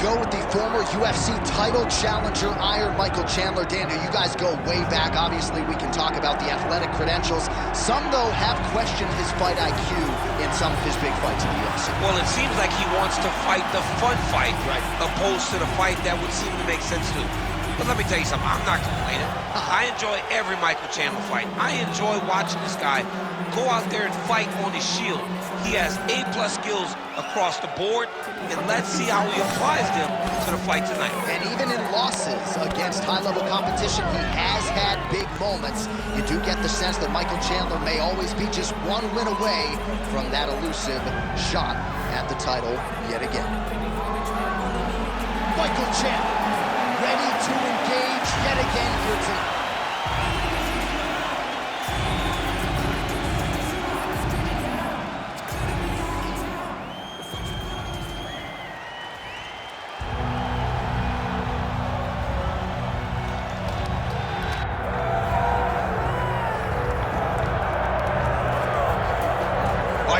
show with the former UFC title challenger, Iron Michael Chandler. Daniel, you guys go way back. Obviously, we can talk about the athletic credentials. Some, though, have questioned his fight IQ in some of his big fights in the UFC. Well, it seems like he wants to fight the fun fight, right, opposed to the fight that would seem to make sense to him. But let me tell you something, I'm not complaining. I enjoy every Michael Chandler fight. I enjoy watching this guy go out there and fight on his shield. He has A+ skills across the board, and let's see how he applies them to the fight tonight. And even in losses against high-level competition, he has had big moments. You do get the sense that Michael Chandler may always be just one win away from that elusive shot at the title yet again. Michael Chandler, ready to engage yet again here tonight.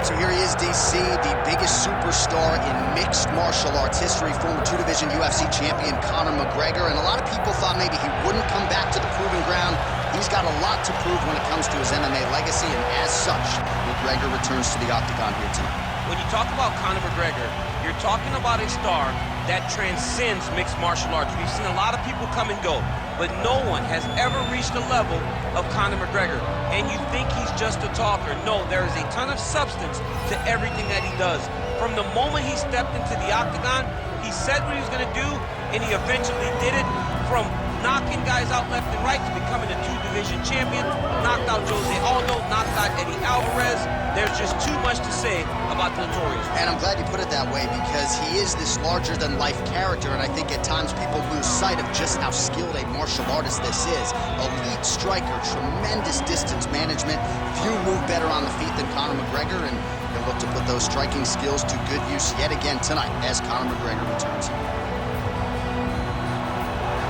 So here he is, DC, the biggest superstar in mixed martial arts history, former two-division UFC champion Conor McGregor, and a lot of people thought maybe he wouldn't come back to the proving ground. He's got a lot to prove when it comes to his MMA legacy, and as such, McGregor returns to the octagon here tonight. When you talk about Conor McGregor, you're talking about a star that transcends mixed martial arts. We've seen a lot of people come and go, but no one has ever reached the level of Conor McGregor. And you think he's just a talker. No, there is a ton of substance to everything that he does. From the moment he stepped into the octagon, he said what he was going to do, and he eventually did it. From knocking guys out left and right to becoming a two-division champion, knocked out Jose Aldo, knocked out Eddie Alvarez. There's just too much to say about the Notorious. And I'm glad you put it that way, because he is this larger-than-life character, and I think at times people lose sight of just how skilled a martial artist this is. Elite striker, tremendous distance management. Few move better on the feet than Conor McGregor, and he'll look to put those striking skills to good use yet again tonight as Conor McGregor returns.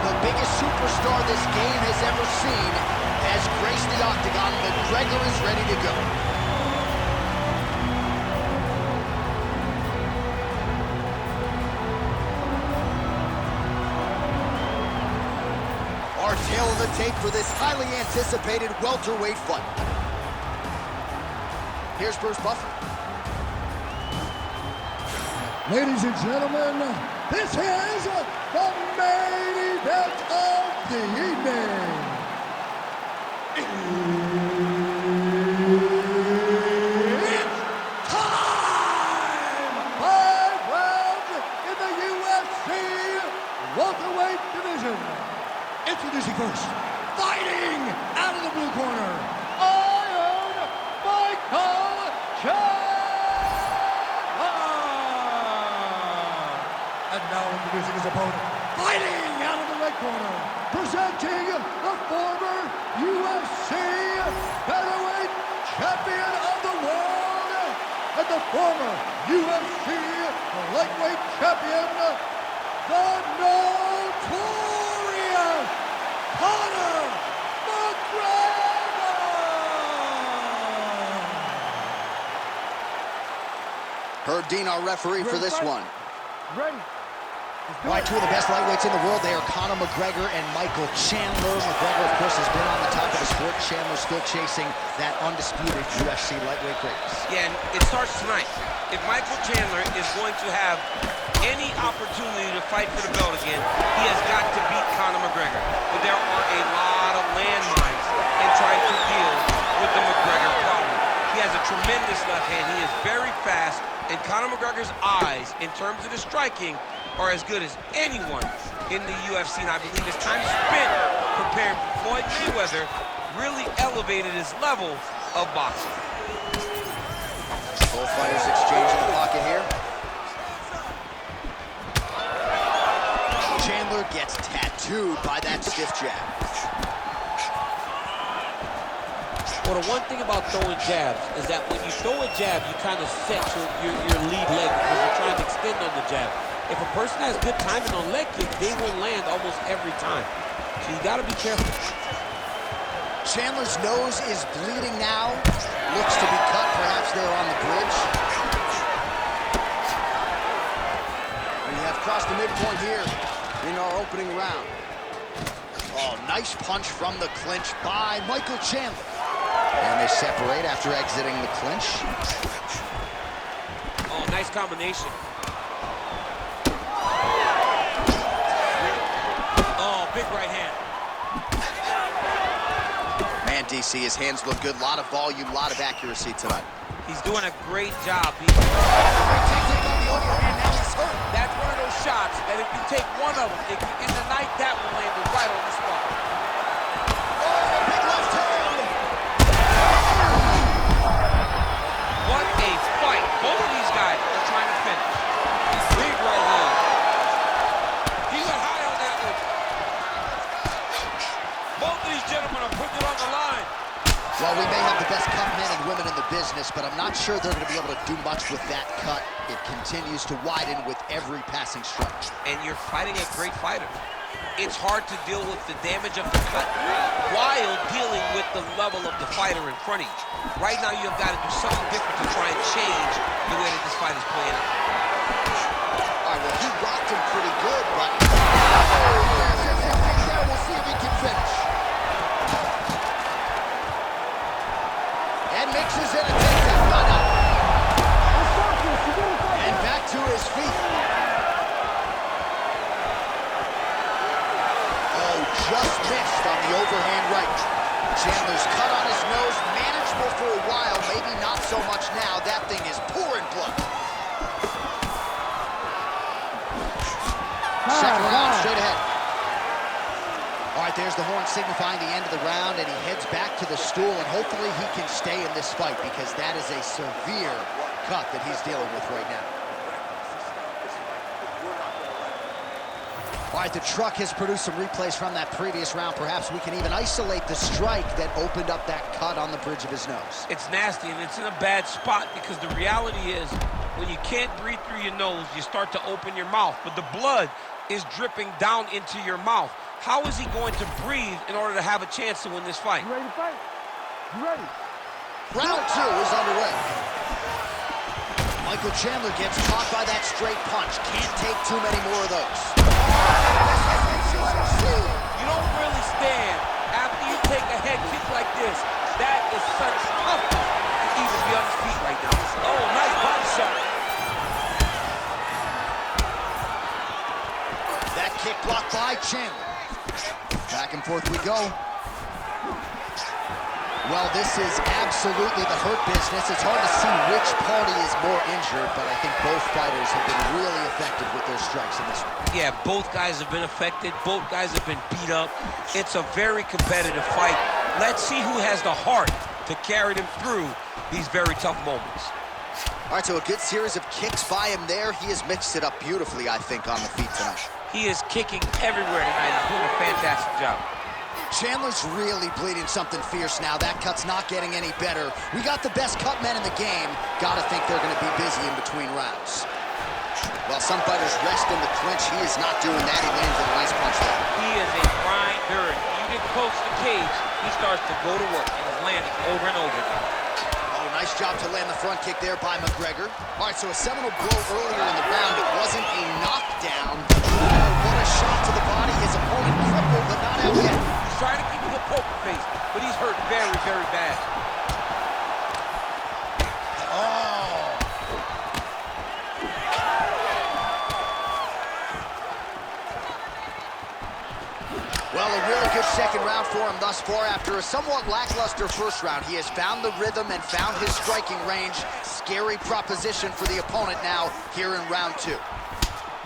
The biggest superstar this game has ever seen has graced the octagon. McGregor is ready to go. Our tail of the tape for this highly anticipated welterweight fight. Here's Bruce Buffer. Ladies and gentlemen, this is the main event of the evening. It's time! 5 rounds in the UFC welterweight division. Introducing first, fighting out of the blue corner, Iron Michael Chandler. And now introducing his opponent, fighting out of the red corner, presenting the former UFC featherweight champion of the world and the former UFC lightweight champion, the Notorious Conor McGregor! Herb Dean, our referee for this one. Ready. All right, two of the best lightweights in the world. They are Conor McGregor and Michael Chandler. McGregor, of course, has been on the top of the sport. Chandler still chasing that undisputed UFC lightweight greatness. Yeah, and it starts tonight. If Michael Chandler is going to have any opportunity to fight for the belt again, he has got to beat Conor McGregor. But there are a lot of landmines in trying to deal with the McGregor problem. He has a tremendous left hand. He is very fast, and Conor McGregor's eyes, in terms of the striking, are as good as anyone in the UFC. And I believe his time spent preparing for Floyd Mayweather really elevated his level of boxing. Both fighters exchange in the pocket here. Chandler gets tattooed by that stiff jab. Well, the one thing about throwing jabs is that when you throw a jab, you kind of set your lead leg because you're trying to extend on the jab. If a person has good timing on leg kicks, they will land almost every time. So you got to be careful. Chandler's nose is bleeding now. Looks to be cut, perhaps there on the bridge. We have across the midpoint here in our opening round. Oh, nice punch from the clinch by Michael Chandler. And they separate after exiting the clinch. Oh, nice combination. Oh, big right hand. Man, DC, his hands look good. A lot of volume, a lot of accuracy tonight. He's doing a great job. That's one of those shots that if you take one of them, in the night, that one landed right on the spot. Oh, big left hand! What a fight. Both of these guys are trying to finish. Big right hand. He got high on that one. Both of these gentlemen are putting it on the line. Well, we may have the best cut men and women in the business, but I'm not sure they're going to be able to do much with that cut. It continues to widen with every passing strike. And you're fighting a great fighter. It's hard to deal with the damage of the cut while dealing with the level of the fighter in front of you. Right now, you've got to do something different to try and change the way that this fight is playing out. All right, well, he rocked him pretty good, but... We'll see if he can finish. And mixes in a takedown. Not out. And back to his feet. Oh, just missed on the overhand right. Chandler's cut on his nose, manageable for a while, maybe not so much now. That thing is pouring blood. Second round, straight ahead. All right, there's the horn signifying the end of the round, and he heads back to the stool, and hopefully he can stay in this fight because that is a severe cut that he's dealing with right now. All right, the truck has produced some replays from that previous round. Perhaps we can even isolate the strike that opened up that cut on the bridge of his nose. It's nasty, and it's in a bad spot because the reality is when you can't breathe through your nose, you start to open your mouth, but the blood is dripping down into your mouth. How is he going to breathe in order to have a chance to win this fight? You ready to fight? You ready? Round two is underway. Michael Chandler gets caught by that straight punch. Can't take too many more of those. You don't really stand after you take a head kick like this. That is such toughness to even be on his feet right now. Oh, nice body shot. That kick blocked by Chandler. Back and forth we go. Well, this is absolutely the hurt business. It's hard to see which party is more injured, but I think both fighters have been really effective with their strikes in this one. Yeah, both guys have been affected. Both guys have been beat up. It's a very competitive fight. Let's see who has the heart to carry them through these very tough moments. All right, so a good series of kicks by him there. He has mixed it up beautifully, I think, on the feet tonight. He is kicking everywhere tonight. He's doing a fantastic job. Chandler's really bleeding something fierce now. That cut's not getting any better. We got the best cut men in the game. Gotta think they're gonna be busy in between rounds. While some fighters rest in the clinch, he is not doing that. He lands a nice punch there. He is a grinder. You get close to the cage, he starts to go to work and is landing over and over again. Oh, nice job to land the front kick there by McGregor. All right, so a seminal blow earlier in the round. It wasn't a knockdown. What a shot to the body. His opponent crippled, but not out yet. He's trying to keep a poker face, but he's hurt very, very bad. Oh. Well, a really good second round for him thus far. After a somewhat lackluster first round, he has found the rhythm and found his striking range. Scary proposition for the opponent now here in round two.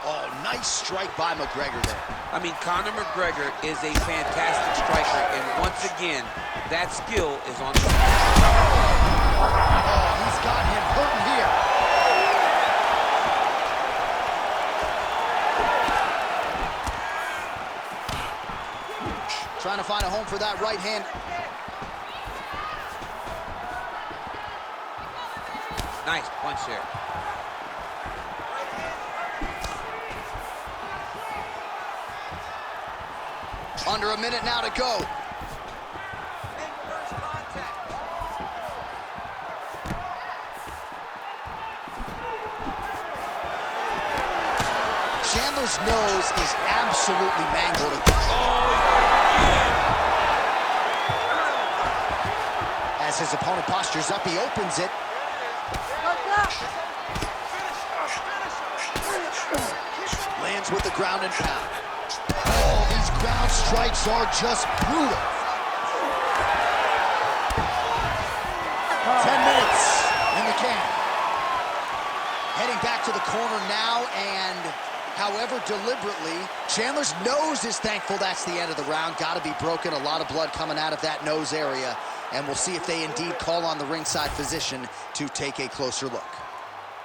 Oh, nice strike by McGregor there. I mean, Conor McGregor is a fantastic striker, and once again, that skill is on the side. Oh, he's got him hurting here. Trying to find a home for that right hand. Nice punch there. Under a minute now to go. Chandler's Chandler's nose is absolutely mangled. As his opponent postures up, he opens it. Lands with the ground and pound. Oh, these ground strikes are just brutal. 10 minutes in the can. Heading back to the corner now, and however deliberately, Chandler's nose is thankful that's the end of the round. Got to be broken. A lot of blood coming out of that nose area. And we'll see if they indeed call on the ringside physician to take a closer look.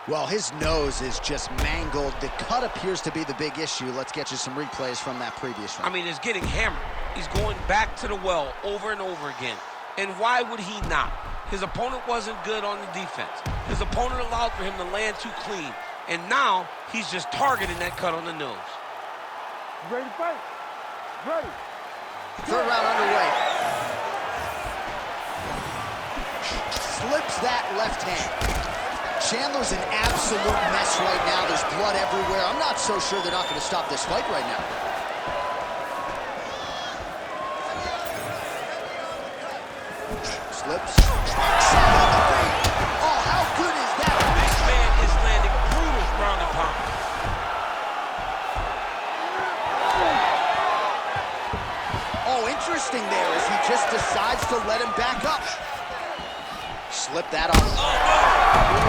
Well, his nose is just mangled. The cut appears to be the big issue. Let's get you some replays from that previous round. I mean, it's getting hammered. He's going back to the well over and over again. And why would he not? His opponent wasn't good on the defense. His opponent allowed for him to land too clean. And now he's just targeting that cut on the nose. Ready to fight? Ready. Third round underway. Slips that left hand. Chandler's an absolute mess right now. There's blood everywhere. I'm not so sure they're not going to stop this fight right now. Slips. Oh, how good is that? This man is landing brutal ground and pound. Oh, interesting there as he just decides to let him back up. Slip that on. Oh, no.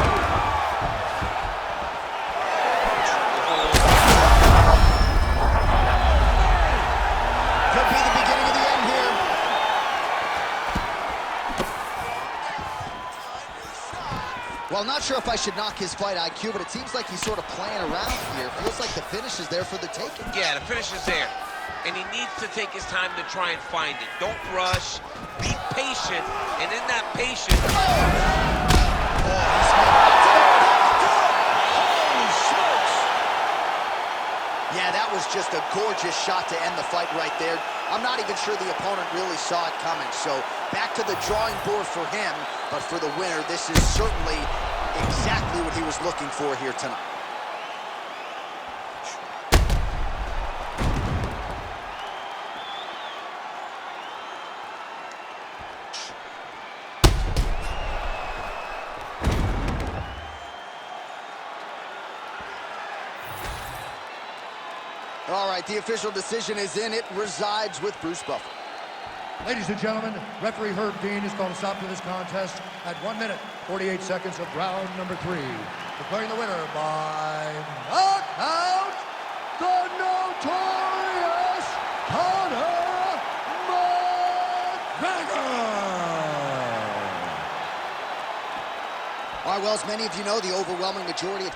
Could be the beginning of the end here. Well, I'm not sure if I should knock his fight IQ, but it seems like he's sort of playing around here. Feels like the finish is there for the taking. Yeah, the finish is there. And he needs to take his time to try and find it. Don't rush. Be patient. And in that patience... Holy smokes! Yeah, that was just a gorgeous shot to end the fight right there. I'm not even sure the opponent really saw it coming. So back to the drawing board for him. But for the winner, this is certainly exactly what he was looking for here tonight. All right, the official decision is in. It resides with Bruce Buffer. Ladies and gentlemen, referee Herb Dean has called a stop to this contest at 1 minute, 48 seconds of round number 3. Declaring the winner by knockout, the notorious Conor McGregor! All right, well, as many of you know, the overwhelming majority of